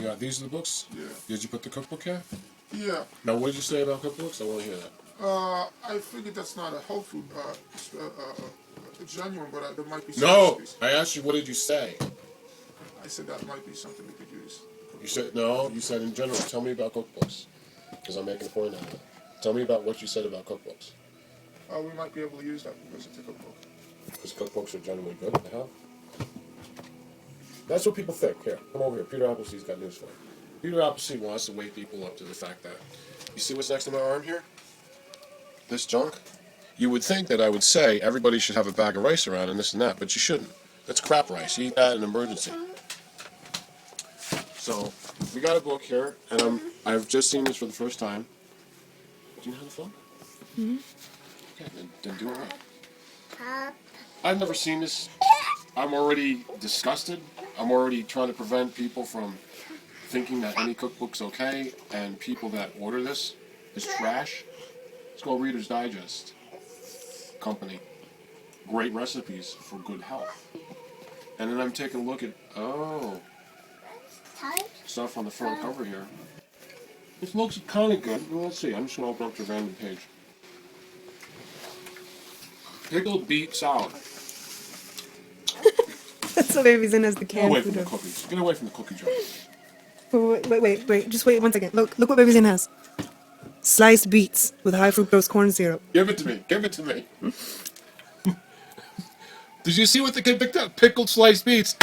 got these are the books? Yeah. Did you put the cookbook here? Yeah. Now, what did you say about cookbooks? I want to hear that. I figured that's not a health food, genuine, but there might be some No! recipes. I asked you, what did you say? I said that might be something we could use. You said, no, you said in general. Tell me about cookbooks. Because I'm making a point out of it. Tell me about what you said about cookbooks. We might be able to use that because it's a cookbook. Because cookbooks are generally good. What the hell? That's what people think. Here, come over here. Peter-Appleseed's got news for you. Peter-Appleseed wants to wake people up to the fact that, you see what's next to my arm here? This junk? You would think that I would say everybody should have a bag of rice around and this and that, but you shouldn't. That's crap rice. You eat that in an emergency. So, we got a book here, and I've just seen this for the first time. Do you know how to film? Mm-hmm. Okay, then do it right. I've never seen this. I'm already disgusted. I'm already trying to prevent people from thinking that any cookbook's okay, and people that order this is trash. It's called Reader's Digest Company. Great recipes for good health. And then I'm taking a look at, stuff on the front cover here. This looks kind of good. Well, let's see. I'm just going to open up the random page. Pickled beet salad. That's what baby's in as the Get canned away from food. the cookies. Get away from the cookie jar. Wait. Just wait 1 second. Look what baby's in has. Sliced beets with high fructose corn syrup. Give it to me. Give it to me. Did you see what the kid picked up? Pickled sliced beets.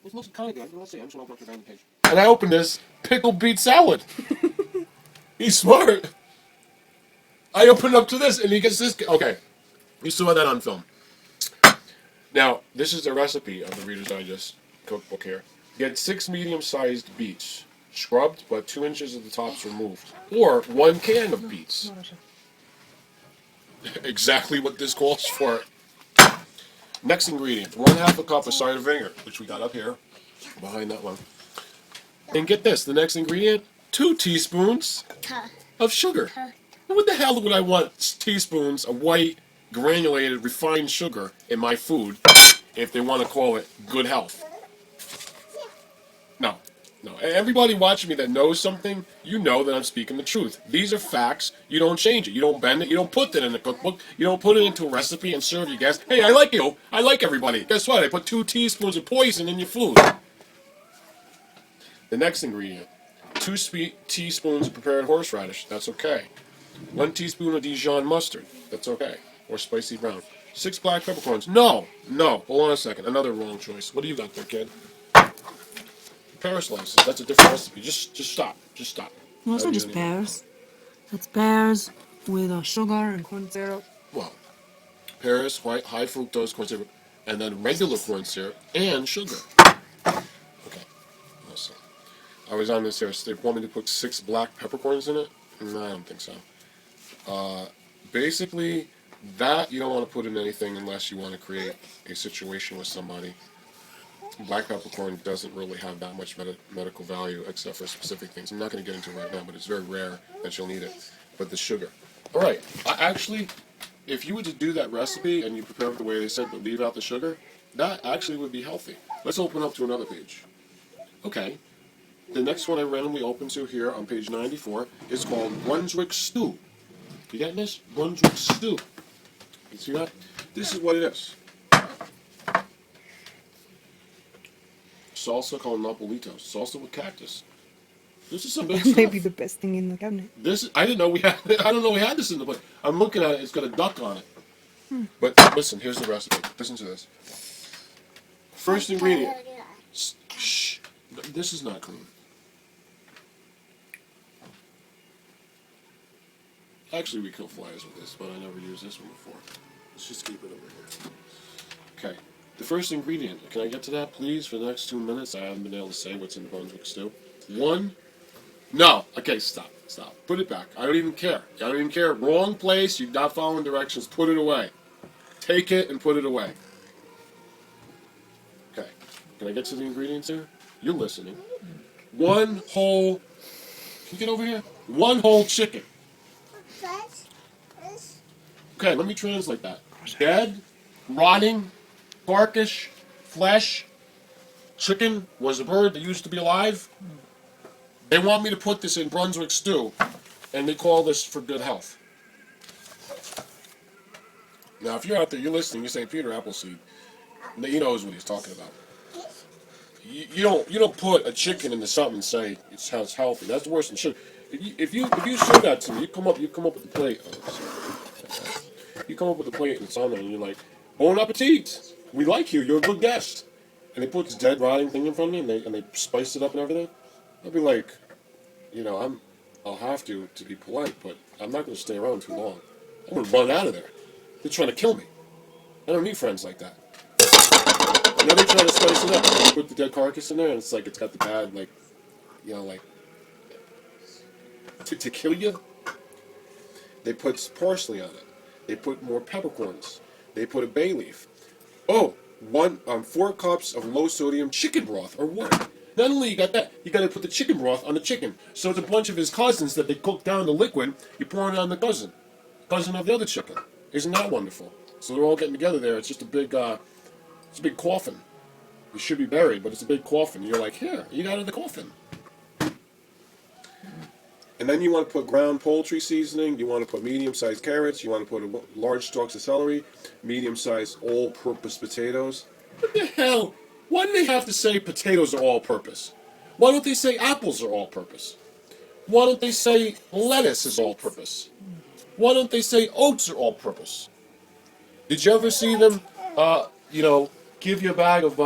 This looks kind of good. Let's see. I'm just going to open up the random page. And I opened this pickled beet salad. He's smart. I opened up to this, and he gets this. Okay. You saw that on film. Now, this is the recipe of the Reader's Digest cookbook here. Get 6 medium-sized beets, scrubbed, but 2 inches of the tops removed. Or 1 can of beets. Exactly what this calls for. Next ingredient, 1/2 cup of cider vinegar, which we got up here, behind that one. And get this, the next ingredient, 2 teaspoons of sugar. What the hell would I want teaspoons of white, granulated, refined sugar in my food if they want to call it good health? No. Everybody watching me that knows something, you know that I'm speaking the truth. These are facts. You don't change it. You don't bend it. You don't put that in the cookbook. You don't put it into a recipe and serve your guests. Hey, I like you. I like everybody. Guess what? I put 2 teaspoons of poison in your food. The next ingredient, 2 teaspoons of prepared horseradish. That's okay. 1 teaspoon of Dijon mustard. That's okay. Or spicy brown. 6 black peppercorns. No. Hold on a second. Another wrong choice. What do you got there, kid? Pear slices. That's a different recipe. Just stop. No, it's not just pears. That's pears with sugar and corn syrup. Well, pears, white, high fructose corn syrup, and then regular corn syrup and sugar. Okay. Let's see. I was on this here. So they want me to put 6 black peppercorns in it? No, I don't think so. Basically, that you don't want to put in anything unless you want to create a situation with somebody. Black peppercorn doesn't really have that much medical value except for specific things. I'm not going to get into it right now, but it's very rare that you'll need it. But the sugar. All right. Actually, if you were to do that recipe and you prepare it the way they said, but leave out the sugar, that actually would be healthy. Let's open up to another page. Okay. The next one I randomly open to here on page 94 is called Brunswick Stew. You getting this? Brunswick Stew. You see that? This is what it is. Salsa called Napolitos. Salsa with cactus. This is some big stuff. Maybe the best thing in the cabinet. I didn't know we had. I don't know we had this in the book. I'm looking at it. It's got a duck on it. But listen, here's the recipe. Listen to this. First ingredient. Shh. This is not clean. Actually, we kill flies with this, but I never used this one before. Let's just keep it over here. Okay. The first ingredient. Can I get to that, please, for the next 2 minutes? I haven't been able to say what's in the Brunswick stew. 1. No. Okay, stop. Put it back. I don't even care. Wrong place. You're not following directions. Put it away. Take it and put it away. Okay. Can I get to the ingredients here? You're listening. 1 whole... Can you get over here? 1 whole chicken. Okay, let me translate that. Dead, rotting, carcass, flesh. Chicken was a bird that used to be alive. They want me to put this in Brunswick stew, and they call this for good health. Now, if you're out there, you're listening, you're saying Peter-Appleseed, he knows what he's talking about. You don't put a chicken into something and say it's healthy. That's worse than sugar. If you show that to me, you come up with the plate. Oh, sorry. You come up with the plate and it's on there, and you're like, "Bon appetit! We like you. You're a good guest." And they put this dead rotting thing in front of me, and they spice it up and everything. I'd be like, I'll have to be polite, but I'm not going to stay around too long. I'm going to run out of there. They're trying to kill me. I don't need friends like that. Now they're trying to spice it up. They put the dead carcass in there, and it's like it's got the bad, to kill you. They put parsley on it. They put more peppercorns. They put a bay leaf. Oh, 4 cups of low-sodium chicken broth, or what? Not only you got that, you got to put the chicken broth on the chicken. So it's a bunch of his cousins that they cook down the liquid. You pour it on the cousin of the other chicken. Isn't that wonderful? So they're all getting together there. It's just a big coffin. It should be buried, but it's a big coffin. You're like, here, eat out of the coffin. And then you want to put ground poultry seasoning. You want to put medium-sized carrots. You want to put large stalks of celery, medium-sized all-purpose potatoes. What the hell? Why do they have to say potatoes are all-purpose? Why don't they say apples are all-purpose? Why don't they say lettuce is all-purpose? Why don't they say oats are all-purpose? Did you ever see them, give you a bag of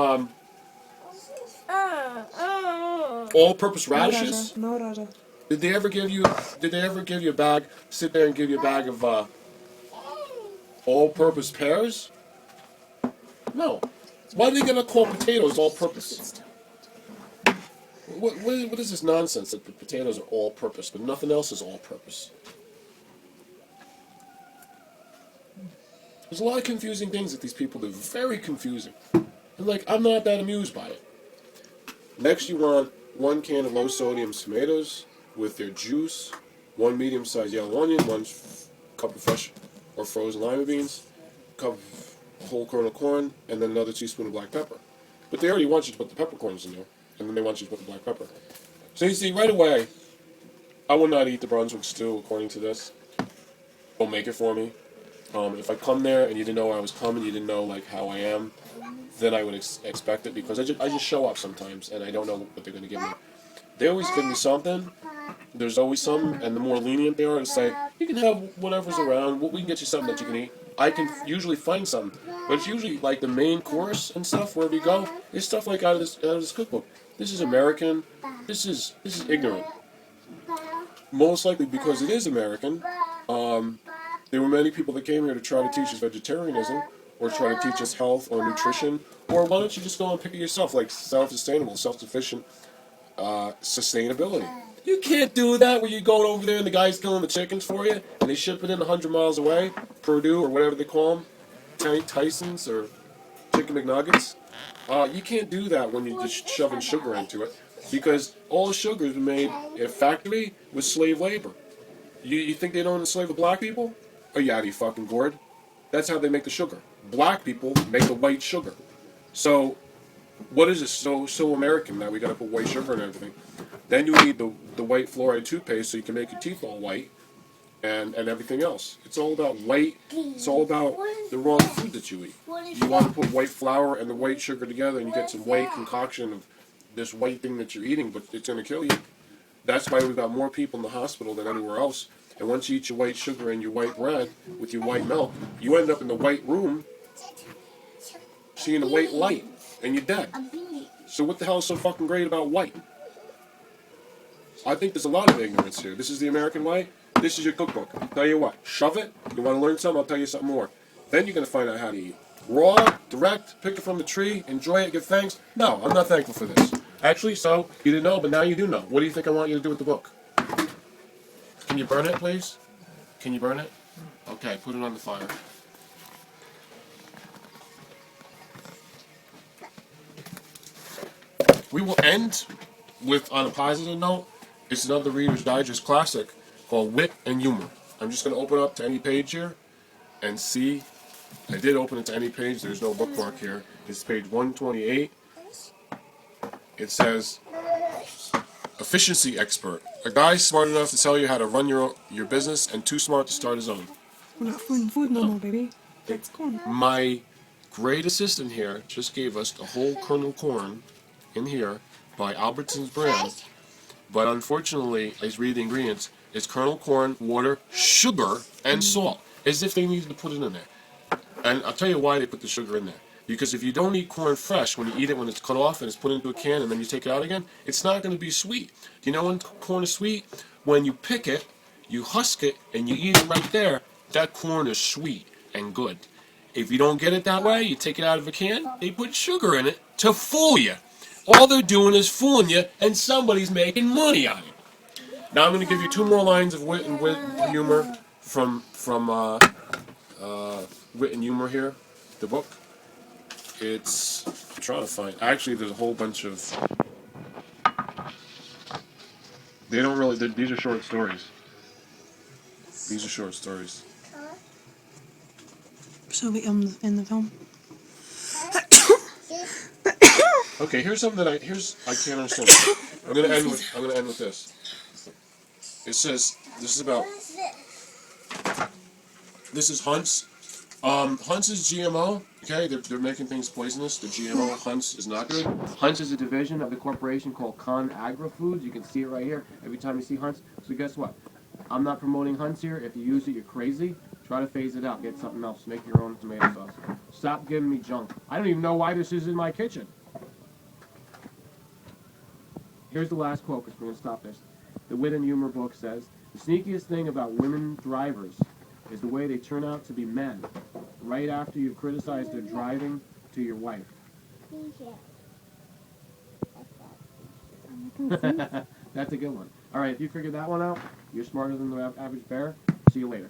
all-purpose radishes? No, Raja. Did they ever give you a bag? Sit there and give you a bag of all-purpose pears? No. Why are they gonna call potatoes all-purpose? What is this nonsense that the potatoes are all-purpose, but nothing else is all-purpose? There's a lot of confusing things that these people do. Very confusing. And I'm not that amused by it. Next, you want 1 can of low-sodium tomatoes with their juice, 1 medium-sized yellow onion, 1 cup of fresh or frozen lima beans, a cup of whole kernel corn, and then another teaspoon of black pepper. But they already want you to put the peppercorns in there, and then they want you to put the black pepper. So you see, right away, I would not eat the Brunswick stew according to this. Don't make it for me. If I come there and you didn't know I was coming, you didn't know how I am, then I would expect it, because I just show up sometimes and I don't know what they're going to give me. They always give me something. There's always something, and the more lenient they are, to say, you can have whatever's around, we can get you something that you can eat. I can usually find something, but it's usually the main course and stuff, wherever you go, is stuff out of this cookbook. This is American. This is ignorant. Most likely because it is American. There were many people that came here to try to teach us vegetarianism, or try to teach us health or nutrition, or why don't you just go and pick it yourself, self-sustainable, self-sufficient sustainability. You can't do that where you're going over there and the guy's killing the chickens for you, and they ship it in 100 miles away, Purdue or whatever they call them, Tyson's or Chicken McNuggets. You can't do that when you're just shoving sugar into it, because all the sugar is made in a factory with slave labor. You think they don't enslave the black people? Are you out of your fucking gourd? That's how they make the sugar. Black people make the white sugar. So, what is this so American that we gotta put white sugar in everything? Then you need the white fluoride toothpaste so you can make your teeth all white, and everything else. It's all about white. It's all about the wrong food that you eat. You want to put white flour and the white sugar together, and you get some white concoction of this white thing that you're eating, but it's gonna kill you. That's why we've got more people in the hospital than anywhere else. And once you eat your white sugar and your white bread with your white milk, you end up in the white room, seeing the white light, and you're dead. So what the hell is so fucking great about white? I think there's a lot of ignorance here. This is the American way. This is your cookbook. I'll tell you what, shove it. You want to learn something? I'll tell you something more. Then you're going to find out how to eat. Raw, direct, pick it from the tree, enjoy it, give thanks. No, I'm not thankful for this. Actually, so, you didn't know, but now you do know. What do you think I want you to do with the book? Can you burn it, please? Can you burn it? Okay, put it on the fire. We will end with, on a positive note, it's another Reader's Digest classic called Wit and Humor. I'm just going to open up to any page here and see. I did open it to any page. There's no bookmark here. It's page 128. It says, efficiency expert. A guy smart enough to tell you how to run your business and too smart to start his own. We're not fooling food no more, baby. That's corn. My great assistant here just gave us the whole kernel corn in here by Albertson's brand. But unfortunately, I read the ingredients. It's kernel corn, water, sugar, and salt. As if they needed to put it in there. And I'll tell you why they put the sugar in there. Because if you don't eat corn fresh, when you eat it when it's cut off and it's put into a can and then you take it out again, it's not going to be sweet. Do you know when corn is sweet? When you pick it, you husk it, and you eat it right there, that corn is sweet and good. If you don't get it that way, you take it out of a can, they put sugar in it to fool you. All they're doing is fooling you, and somebody's making money on it. Now I'm going to give you 2 more lines of wit and humor from Wit and Humor here, the book. It's, I'm trying to find, actually there's a whole bunch of, they don't really, these are short stories. These are short stories. So we in the film. Okay, here's something that I can't understand. I'm gonna end with this. It says this is Hunt's. Hunt's is GMO. Okay, they're making things poisonous. The GMO Hunt's is not good. Hunt's is a division of the corporation called ConAgra Foods. You can see it right here every time you see Hunt's. So guess what? I'm not promoting Hunt's here. If you use it, you're crazy. Try to phase it out. Get something else. Make your own tomato sauce. Stop giving me junk. I don't even know why this is in my kitchen. Here's the last quote, because we're going to stop this. The Wit and Humor book says, "The sneakiest thing about women drivers is the way they turn out to be men, right after you've criticized their driving to your wife." That's a good one. All right, if you figured that one out, you're smarter than the average bear. See you later.